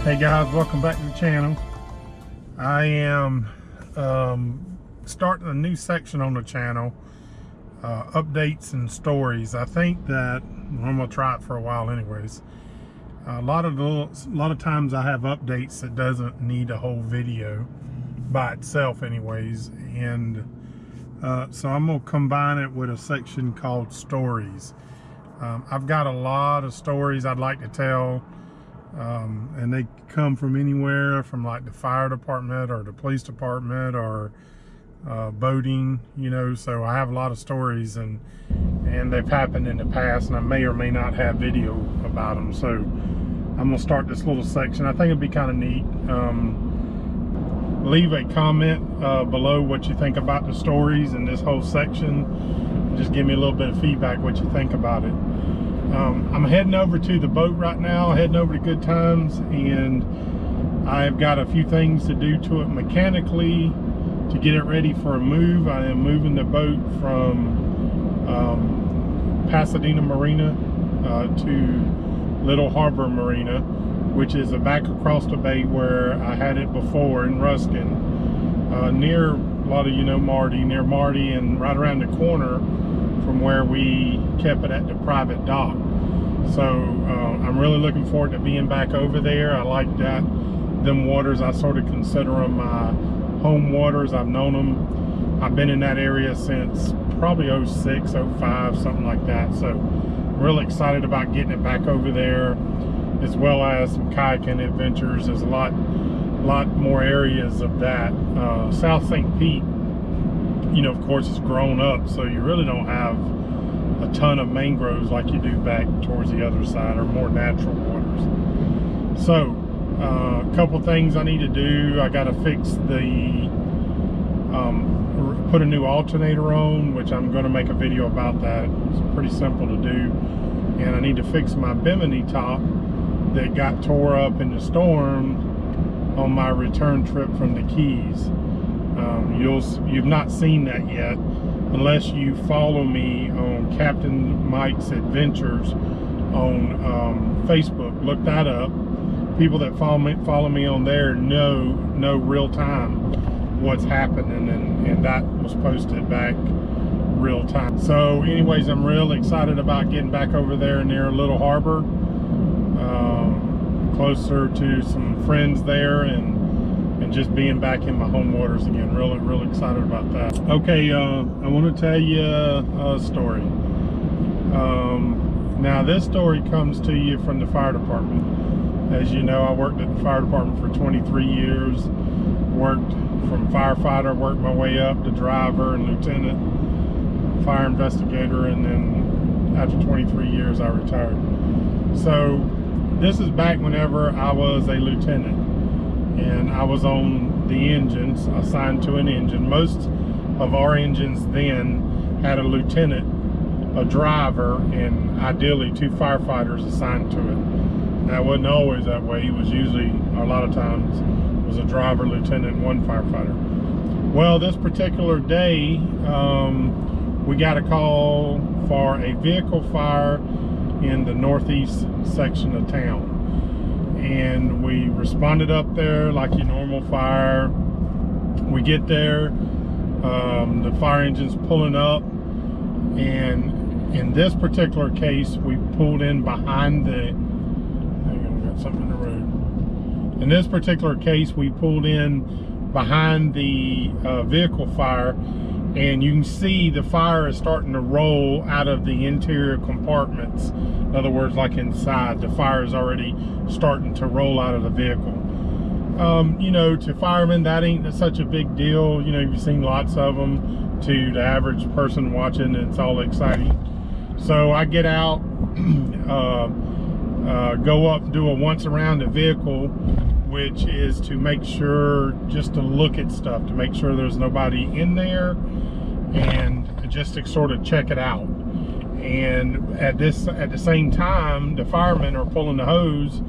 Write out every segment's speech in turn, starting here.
Hey guys, welcome back to the channel. I am starting a new section on the channel, updates and stories. I think that I'm gonna try it for a while anyways. A lot of times I have updates that doesn't need a whole video by itself anyways, and so I'm gonna combine it with a section called stories. I've got a lot of stories I'd like to tell, and they come from anywhere, from like the fire department or the police department or boating, you know. So I have a lot of stories, and they've happened in the past, and I may or may not have video about them. So I'm gonna start this little section. I think it'd be kind of neat. Leave a comment below what you think about the stories in this whole section. Just give me a little bit of feedback what you think about it. I'm heading over to the boat right now, heading over to Good Times, and I've got a few things to do to it mechanically to get it ready for a move. I am moving the boat from Pasadena Marina to Little Harbor Marina, which is back across the bay where I had it before in Ruskin, near, a lot of you know Marty, near Marty, and right around the corner from where we kept it at the private dock. So I'm really looking forward to being back over there. I like that. Them waters, I sort of consider them my home waters. I've known them. I've been in that area since probably 06, 05, something like that. So I'm really excited about getting it back over there, as well as some kayaking adventures. There's a lot more areas of that. South St. Pete, you know, of course, it's grown up, so you really don't have a ton of mangroves like you do back towards the other side, or more natural waters. So a couple things I need to do. I got to fix the put a new alternator on, which I'm going to make a video about that. It's pretty simple to do. And I need to fix my bimini top that got tore up in the storm on my return trip from the Keys. You've not seen that yet unless you follow me on Captain Mike's Adventures on Facebook. Look that up. People that follow me on there know real time what's happening, and that was posted back real time. So anyways, I'm real excited about getting back over there near Little Harbor, closer to some friends there, and just being back in my home waters again. Really excited about that. Okay, I want to tell you a story. Now this story comes to you from the fire department. As you know, I worked at the fire department for 23 years. Worked from firefighter, worked my way up to driver and lieutenant, fire investigator, and then after 23 years I retired. So this is back whenever I was a lieutenant, and I was on the engines, assigned to an engine. Most of our engines then had a lieutenant, a driver, and ideally 2 firefighters assigned to it. That wasn't always that way. It was usually, a lot of times, was a driver, lieutenant, and 1 firefighter. Well, this particular day, we got a call for a vehicle fire in the northeast section of town. And we responded up there like your normal fire. We get there, the fire engine's pulling up, and in this particular case, we pulled in behind the, hang on, we got something in the road. In this particular case, we pulled in behind the vehicle fire, and you can see the fire is starting to roll out of the interior compartments. In other words, like inside, the fire is already starting to roll out of the vehicle. You know, to firemen, that ain't such a big deal. You know, you've seen lots of them. To the average person watching, it's all exciting. So I get out, go up, do a once around the vehicle, which is to make sure, just to look at stuff, to make sure there's nobody in there, and just to sort of check it out. And at the same time, the firemen are pulling the hose,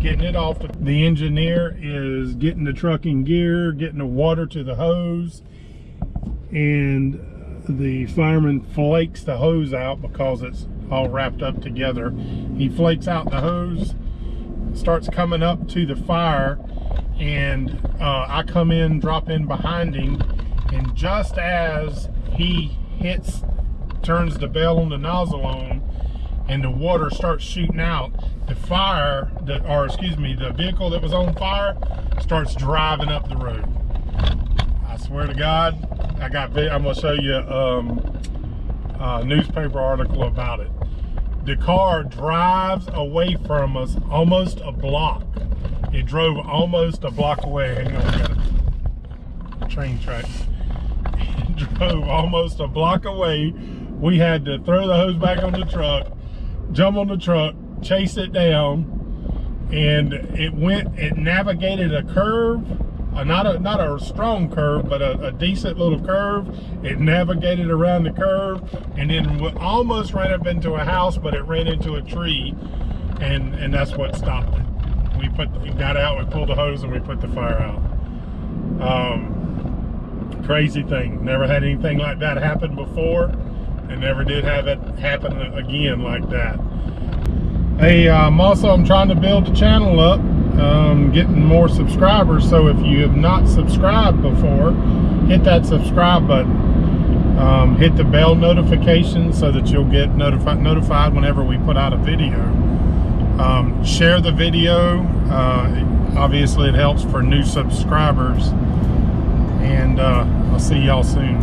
getting it off. The engineer is getting the truck in gear, getting the water to the hose, and the fireman flakes the hose out because it's all wrapped up together. He flakes out the hose, starts coming up to the fire, and I come in, drop in behind him, and just as he turns the bell on the nozzle on, and the water starts shooting out, the vehicle that was on fire starts driving up the road. I swear to God, I'm gonna show you a newspaper article about it. The car drives away from us almost a block. It drove almost a block away. Hang on, we got a train track. It drove almost a block away. We had to throw the hose back on the truck, jump on the truck, chase it down, and it navigated a curve, not a strong curve, but a decent little curve. It navigated around the curve, and then almost ran up into a house, but it ran into a tree, and that's what stopped it. We got out, we pulled the hose, and we put the fire out. Crazy thing. Never had anything like that happen before, and never did have it happen again like that. Hey, I'm trying to build the channel up, getting more subscribers. So if you have not subscribed before, hit that subscribe button. Hit the bell notification so that you'll get notified whenever we put out a video. Share the video. Obviously, it helps for new subscribers. And I'll see y'all soon.